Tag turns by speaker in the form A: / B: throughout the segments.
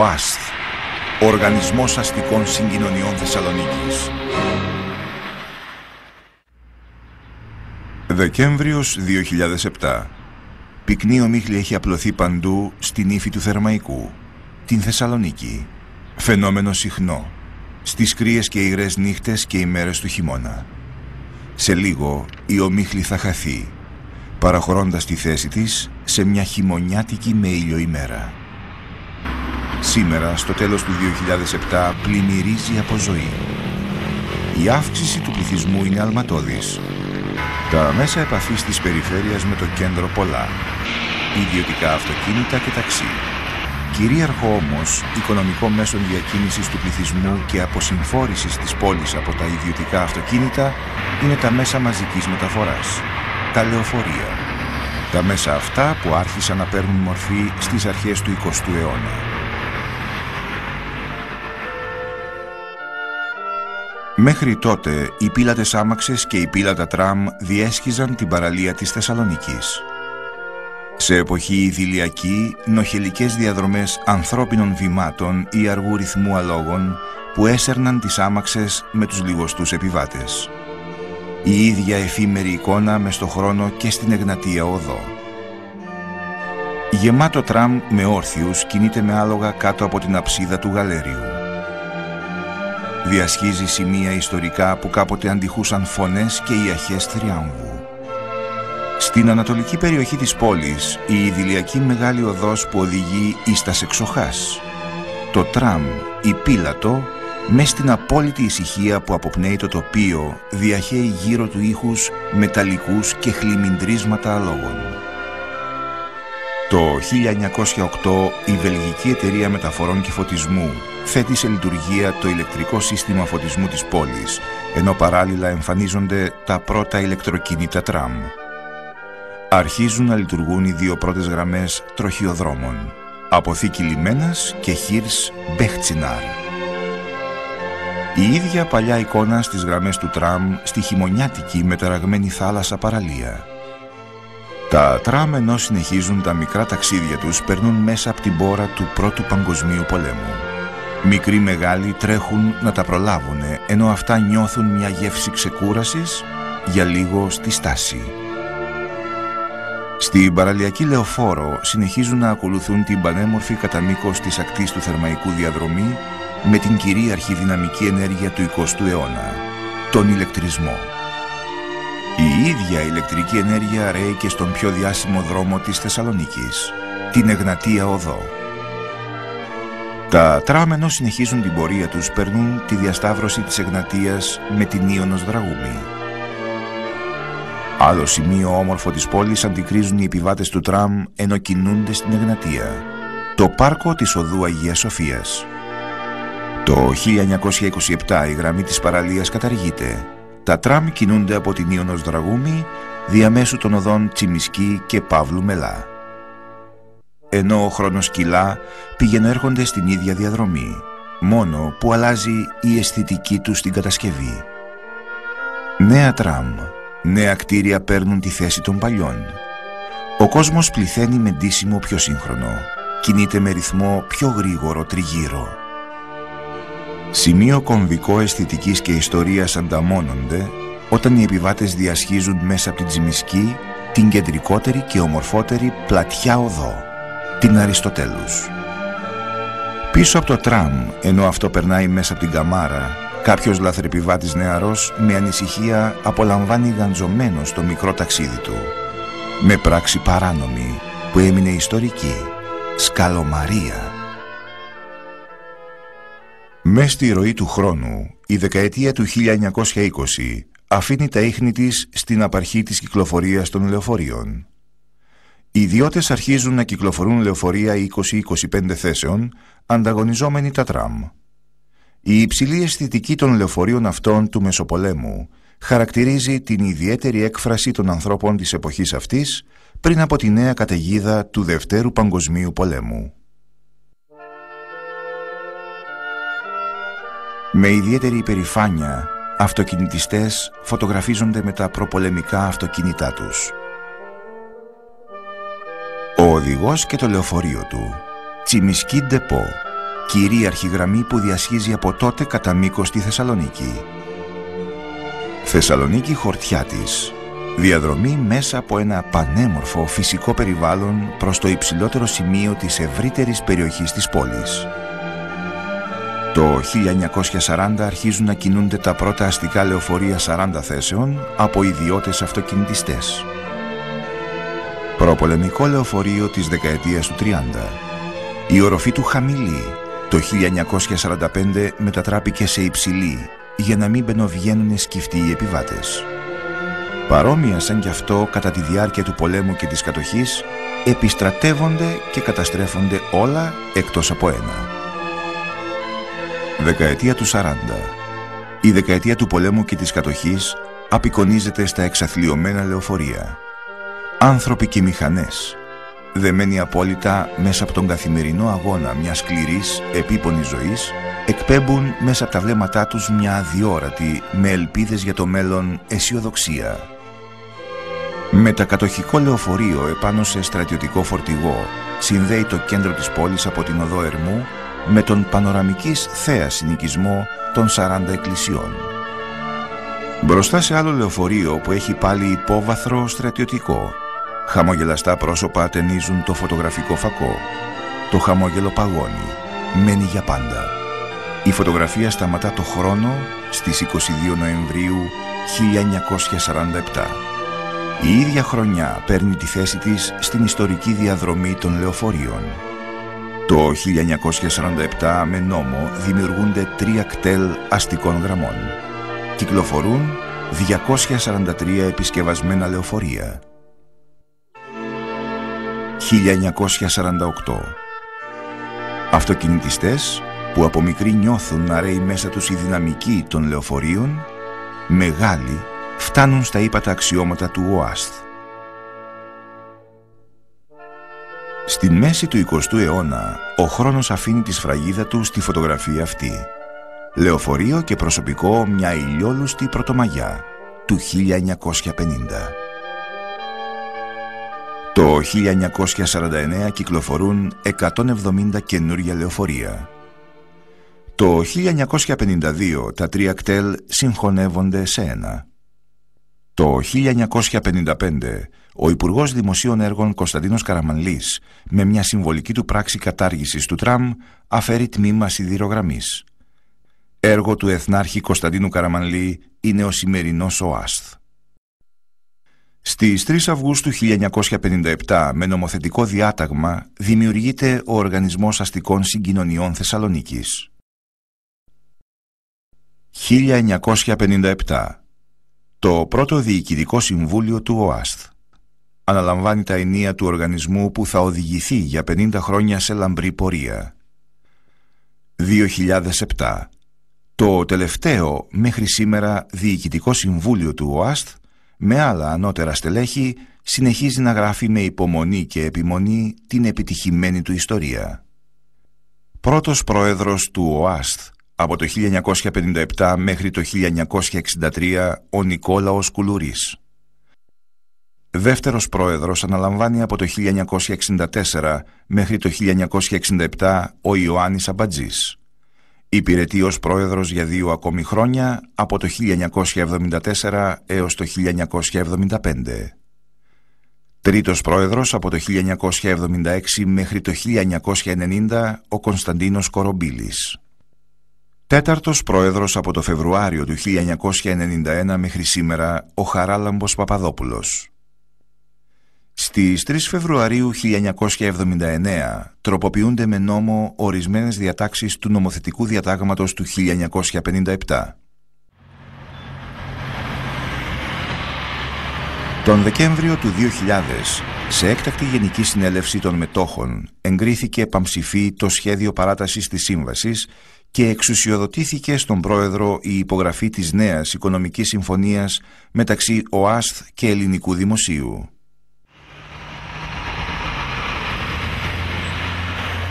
A: ΟΑΣΘ, Οργανισμός Αστικών Συγκοινωνιών Θεσσαλονίκης. Δεκέμβριος 2007. Πυκνή ομίχλη έχει απλωθεί παντού στην ύφη του Θερμαϊκού, την Θεσσαλονίκη. Φαινόμενο συχνό στις κρύες και υγρές νύχτες και ημέρες του χειμώνα. Σε λίγο η ομίχλη θα χαθεί, παραχωρώντας τη θέση της σε μια χειμωνιάτικη με ήλιο ημέρα. Σήμερα, στο τέλος του 2007, πλημμυρίζει από ζωή. Η αύξηση του πληθυσμού είναι αλματώδης. Τα μέσα επαφής της περιφέρειας με το κέντρο πολλά. Ιδιωτικά αυτοκίνητα και ταξί. Κυρίαρχο όμως οικονομικό μέσον διακίνησης του πληθυσμού και αποσυμφόρησης της πόλης από τα ιδιωτικά αυτοκίνητα είναι τα μέσα μαζικής μεταφοράς, τα λεωφορεία. Τα μέσα αυτά που άρχισαν να παίρνουν μορφή στις αρχές του 20ου αιώνα. Μέχρι τότε οι πύλατες άμαξες και οι πύλατα τραμ διέσχιζαν την παραλία της Θεσσαλονίκης. Σε εποχή ιδηλιακή, νοχελικές διαδρομές ανθρώπινων βημάτων ή αργού ρυθμού αλόγων που έσερναν τις άμαξες με τους λιγοστούς επιβάτες. Η ίδια εφήμερη εικόνα μες στο χρόνο και στην Εγνατία οδό. Γεμάτο τραμ με όρθιους κινείται με άλογα κάτω από την αψίδα του Γαλέριου. Διασχίζει σημεία ιστορικά που κάποτε αντιχούσαν φωνές και ιαχές θριάμβου. Στην ανατολική περιοχή της πόλης, η ιδηλιακή μεγάλη οδός που οδηγεί εις τας εξοχάς. Το τραμ, η πύλατο, μες στην απόλυτη ησυχία που αποπνέει το τοπίο, διαχέει γύρω του ήχους μεταλλικούς και χλιμιντρίσματα αλόγων. Το 1908 η βελγική εταιρεία μεταφορών και φωτισμού θέτει σε λειτουργία το ηλεκτρικό σύστημα φωτισμού της πόλης, ενώ παράλληλα εμφανίζονται τα πρώτα ηλεκτροκίνητα τραμ. Αρχίζουν να λειτουργούν οι δύο πρώτες γραμμές τροχιοδρόμων, Αποθήκη Λιμένας και Χίρς Μπέχτσιναρ. Η ίδια παλιά εικόνα στις γραμμές του τραμ στη χειμωνιάτικη μεταραγμένη θάλασσα παραλία. Τα τραμ, ενώ συνεχίζουν τα μικρά ταξίδια τους, περνούν μέσα από την πόρα του Πρώτου Παγκοσμίου Πολέμου. Μικροί μεγάλοι τρέχουν να τα προλάβουνε, ενώ αυτά νιώθουν μια γεύση ξεκούρασης για λίγο στη στάση. Στην παραλιακή λεωφόρο συνεχίζουν να ακολουθούν την πανέμορφη κατά μήκος της ακτής του Θερμαϊκού διαδρομή με την κυρίαρχη δυναμική ενέργεια του 20ου αιώνα, τον ηλεκτρισμό. Η ίδια ηλεκτρική ενέργεια ρέει και στον πιο διάσημο δρόμο της Θεσσαλονίκης, την Εγνατία οδό. Τα τραμ, ενώ συνεχίζουν την πορεία τους, περνούν τη διασταύρωση της Εγνατίας με την Ήωνος Δραγούμη. Άλλο σημείο όμορφο της πόλης αντικρίζουν οι επιβάτες του τραμ ενώ κινούνται στην Εγνατία, το πάρκο της οδού Αγίας Σοφίας. Το 1927 η γραμμή της παραλίας καταργείται. Τα τραμ κινούνται από την Ήωνος Δραγούμη διαμέσου των οδών Τσιμισκή και Παύλου Μελά. Ενώ ο χρόνος κυλά, πηγαίνουν-έρχονται στην ίδια διαδρομή, μόνο που αλλάζει η αισθητική τους στην κατασκευή. Νέα τραμ, νέα κτίρια παίρνουν τη θέση των παλιών. Ο κόσμος πληθαίνει με ντύσιμο πιο σύγχρονο, κινείται με ρυθμό πιο γρήγορο τριγύρω. Σημείο κομβικό αισθητικής και ιστορίας ανταμώνονται όταν οι επιβάτες διασχίζουν μέσα από την Τσιμισκή την κεντρικότερη και ομορφότερη πλατιά οδό, την Αριστοτέλους. Πίσω από το τραμ, ενώ αυτό περνάει μέσα από την Καμάρα, κάποιος λαθρεπιβάτης νεαρός με ανησυχία απολαμβάνει γαντζωμένος το μικρό ταξίδι του, με πράξη παράνομη που έμεινε ιστορική, σκαλομαρία. Μες στη ροή του χρόνου, η δεκαετία του 1920 αφήνει τα ίχνη της στην απαρχή της κυκλοφορίας των λεωφορείων. Οι ιδιώτες αρχίζουν να κυκλοφορούν λεωφορεία 20-25 θέσεων, ανταγωνιζόμενοι τα τραμ. Η υψηλή αισθητική των λεωφορείων αυτών του Μεσοπολέμου χαρακτηρίζει την ιδιαίτερη έκφραση των ανθρώπων της εποχής αυτής πριν από τη νέα καταιγίδα του Δευτέρου Παγκοσμίου Πολέμου. Με ιδιαίτερη υπερηφάνεια, αυτοκινητιστές φωτογραφίζονται με τα προπολεμικά αυτοκίνητά τους. Ο οδηγός και το λεωφορείο του, Τσιμισκή Ντεπό, κυρίαρχη γραμμή που διασχίζει από τότε κατά μήκος τη Θεσσαλονίκη. Θεσσαλονίκη Χορτιάτης. Διαδρομή μέσα από ένα πανέμορφο φυσικό περιβάλλον προς το υψηλότερο σημείο της ευρύτερης περιοχής της πόλης. Το 1940 αρχίζουν να κινούνται τα πρώτα αστικά λεωφορεία 40 θέσεων από ιδιώτες αυτοκινητιστές. Προπολεμικό λεωφορείο της δεκαετίας του 30. Η οροφή του χαμηλή το 1945 μετατράπηκε σε υψηλή για να μην μπαινοβγαίνουν σκυφτοί οι επιβάτες. Παρόμοια σαν κι αυτό κατά τη διάρκεια του πολέμου και της κατοχής επιστρατεύονται και καταστρέφονται όλα εκτός από ένα. Δεκαετία του 40. Η δεκαετία του πολέμου και της κατοχής απεικονίζεται στα εξαθλιωμένα λεωφορεία. Άνθρωποι και μηχανές, δεμένοι απόλυτα μέσα από τον καθημερινό αγώνα μιας σκληρής, επίπονης ζωής, εκπέμπουν μέσα από τα βλέμματά τους μια αδιόρατη, με ελπίδες για το μέλλον, αισιοδοξία. Μετακατοχικό λεωφορείο επάνω σε στρατιωτικό φορτηγό συνδέει το κέντρο της πόλης από την οδό Ερμού με τον πανοραμικής θέα συνοικισμό των 40 εκκλησιών. Μπροστά σε άλλο λεωφορείο που έχει πάλι υπόβαθρο στρατιωτικό, χαμογελαστά πρόσωπα ατενίζουν το φωτογραφικό φακό. Το χαμόγελο παγώνει, μένει για πάντα. Η φωτογραφία σταματά το χρόνο στις 22 Νοεμβρίου 1947. Η ίδια χρονιά παίρνει τη θέση της στην ιστορική διαδρομή των λεωφορείων. Το 1947 με νόμο δημιουργούνται 3 κτέλ αστικών γραμμών. Κυκλοφορούν 243 επισκευασμένα λεωφορεία. 1948. Αυτοκινητιστές που από μικροί νιώθουν να ρέει μέσα τους η δυναμική των λεωφορείων, μεγάλοι φτάνουν στα ύπατα αξιώματα του ΟΑΣΘ. Στην μέση του 20ου αιώνα, ο χρόνος αφήνει τη σφραγίδα του στη φωτογραφία αυτή. Λεωφορείο και προσωπικό μια ηλιόλουστη πρωτομαγιά του 1950. Το 1949 κυκλοφορούν 170 καινούργια λεωφορεία. Το 1952 τα 3 κτέλ συγχωνεύονται σε ένα. Το 1955 ο Υπουργός Δημοσίων Έργων Κωνσταντίνος Καραμανλής, με μια συμβολική του πράξη κατάργησης του τραμ, αφαιρεί τμήμα σιδηρογραμμής. Έργο του Εθνάρχη Κωνσταντίνου Καραμανλή είναι ο σημερινός ΟΑΣΘ. Στις 3 Αυγούστου 1957, με νομοθετικό διάταγμα, δημιουργείται ο Οργανισμός Αστικών Συγκοινωνιών Θεσσαλονίκης. 1957. Το πρώτο Διοικητικό Συμβούλιο του ΟΑΣΘ αναλαμβάνει τα ενία του οργανισμού που θα οδηγηθεί για 50 χρόνια σε λαμπρή πορεία. 2007. Το τελευταίο μέχρι σήμερα Διοικητικό Συμβούλιο του ΟΑΣΘ, με άλλα ανώτερα στελέχη, συνεχίζει να γράφει με υπομονή και επιμονή την επιτυχημένη του ιστορία. Πρώτος πρόεδρος του ΟΑΣΘ από το 1957 μέχρι το 1963 ο Νικόλαος Κουλουρής. Δεύτερος πρόεδρος αναλαμβάνει από το 1964 μέχρι το 1967 ο Ιωάννης Αμπατζής. Υπηρετεί ως πρόεδρος για 2 ακόμη χρόνια από το 1974 έως το 1975. Τρίτος πρόεδρος από το 1976 μέχρι το 1990 ο Κωνσταντίνος Κορομπίλης. Τέταρτος πρόεδρος από το Φεβρουάριο του 1991 μέχρι σήμερα ο Χαράλαμπος Παπαδόπουλος. Στις 3 Φεβρουαρίου 1979 τροποποιούνται με νόμο ορισμένες διατάξεις του νομοθετικού διατάγματος του 1957. Τον Δεκέμβριο του 2000, σε έκτακτη Γενική Συνέλευση των Μετόχων, εγκρίθηκε επαμψηφί το σχέδιο παράτασης της Σύμβασης και εξουσιοδοτήθηκε στον Πρόεδρο η υπογραφή της νέας Οικονομικής Συμφωνίας μεταξύ ΟΑΣΘ και Ελληνικού Δημοσίου.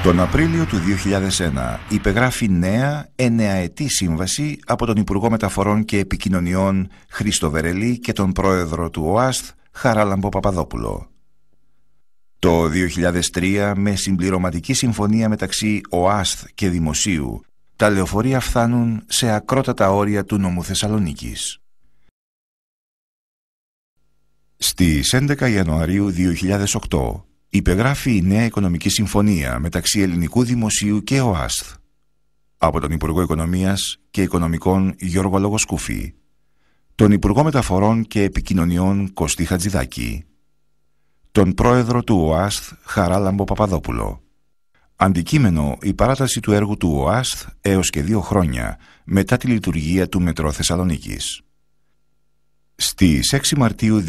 A: Τον Απρίλιο του 2001 υπεγράφει νέα 9ετή σύμβαση από τον Υπουργό Μεταφορών και Επικοινωνιών Χρήστο Βερελή και τον Πρόεδρο του ΟΑΣΘ Χαράλαμπο Παπαδόπουλο. Το 2003, με συμπληρωματική συμφωνία μεταξύ ΟΑΣΘ και Δημοσίου, τα λεωφορεία φτάνουν σε ακρότατα όρια του νομού Θεσσαλονίκης. Στις 11 Ιανουαρίου 2008 υπεγράφει η νέα οικονομική συμφωνία μεταξύ Ελληνικού Δημοσίου και ΟΑΣΘ από τον Υπουργό Οικονομίας και Οικονομικών Γιώργο Λογοσκούφη, τον Υπουργό Μεταφορών και Επικοινωνιών Κωστή Χατζηδάκη, τον Πρόεδρο του ΟΑΣΘ Χαράλαμπο Παπαδόπουλο. Αντικείμενο η παράταση του έργου του ΟΑΣΘ έως και 2 χρόνια μετά τη λειτουργία του Μετρό Θεσσαλονίκης. Στις 6 Μαρτίου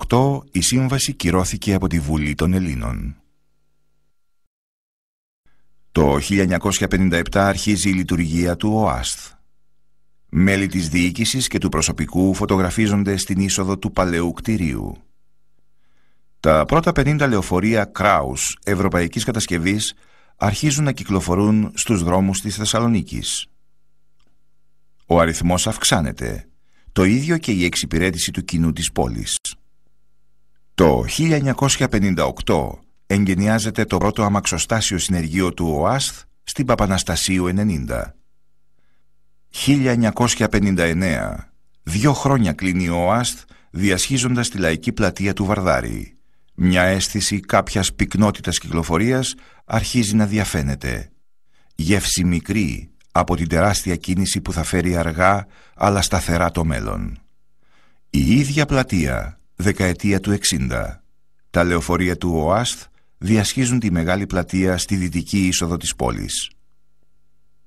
A: 2008 η σύμβαση κυρώθηκε από τη Βουλή των Ελλήνων. Το 1957 αρχίζει η λειτουργία του ΟΑΣΘ. Μέλη της διοίκησης και του προσωπικού φωτογραφίζονται στην είσοδο του παλαιού κτηρίου. Τα πρώτα 50 λεωφορεία Κράους ευρωπαϊκής κατασκευής αρχίζουν να κυκλοφορούν στους δρόμους της Θεσσαλονίκης. Ο αριθμός αυξάνεται, το ίδιο και η εξυπηρέτηση του κοινού της πόλης. Το 1958 εγκαινιάζεται το πρώτο αμαξοστάσιο συνεργείο του ΟΑΣΘ στην Παπαναστασίου 90. 1959, 2 χρόνια κλείνει ο ΟΑΣΘ διασχίζοντας τη λαϊκή πλατεία του Βαρδάρη. Μια αίσθηση κάποιας πυκνότητας κυκλοφορίας αρχίζει να διαφαίνεται. Γεύση μικρή από την τεράστια κίνηση που θα φέρει αργά αλλά σταθερά το μέλλον. Η ίδια πλατεία, δεκαετία του 60. Τα λεωφορεία του ΟΑΣΘ διασχίζουν τη μεγάλη πλατεία στη δυτική είσοδο της πόλης.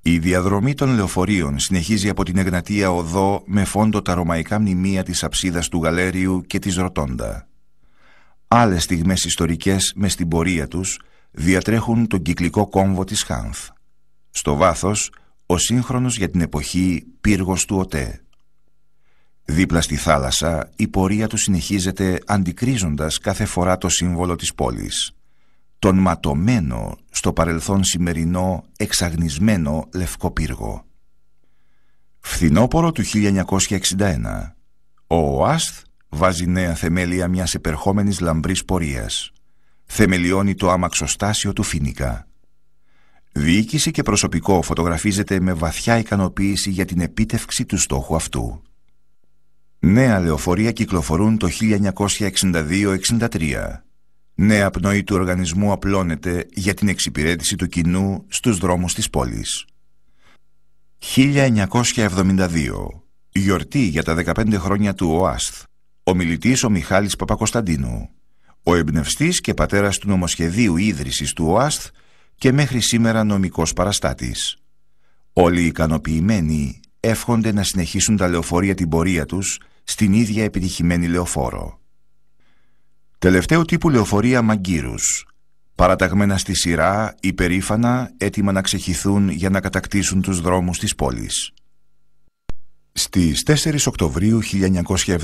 A: Η διαδρομή των λεωφορείων συνεχίζει από την Εγνατία Οδό με φόντο τα ρωμαϊκά μνημεία της αψίδας του Γαλέριου και της Ρωτώντα. Άλλες στιγμές ιστορικές μες στην πορεία τους διατρέχουν τον κυκλικό κόμβο της Χάνθ. Στο βάθος, ο σύγχρονος για την εποχή πύργος του ΟΤΕ. Δίπλα στη θάλασσα η πορεία του συνεχίζεται αντικρίζοντας κάθε φορά το σύμβολο της πόλης. Τον ματωμένο, στο παρελθόν σημερινό, εξαγνισμένο λευκό πύργο. Φθινόπωρο του 1961. Ο ΟΑΣΘ βάζει νέα θεμέλια μιας επερχόμενης λαμπρής πορείας. Θεμελιώνει το αμαξοστάσιο του Φοίνικα. Διοίκηση και προσωπικό φωτογραφίζεται με βαθιά ικανοποίηση για την επίτευξη του στόχου αυτού. Νέα λεωφορεία κυκλοφορούν το 1962-63. Νέα πνοή του οργανισμού απλώνεται για την εξυπηρέτηση του κοινού στους δρόμους της πόλης. 1972. Γιορτή για τα 15 χρόνια του ΟΑΣΘ. Ομιλητής ο Μιχάλης Παπακοσταντίνου. Ο εμπνευστής και πατέρας του νομοσχεδίου ίδρυσης του ΟΑΣΘ και μέχρι σήμερα νομικός παραστάτης. Όλοι ικανοποιημένοι εύχονται να συνεχίσουν τα λεωφορεία την πορεία τους στην ίδια επιτυχημένη λεωφόρο. Τελευταίου τύπου λεωφορεία Μαγκύρους, παραταγμένα στη σειρά, υπερήφανα, έτοιμα να ξεχυθούν για να κατακτήσουν τους δρόμους της πόλης. Στις 4 Οκτωβρίου 1970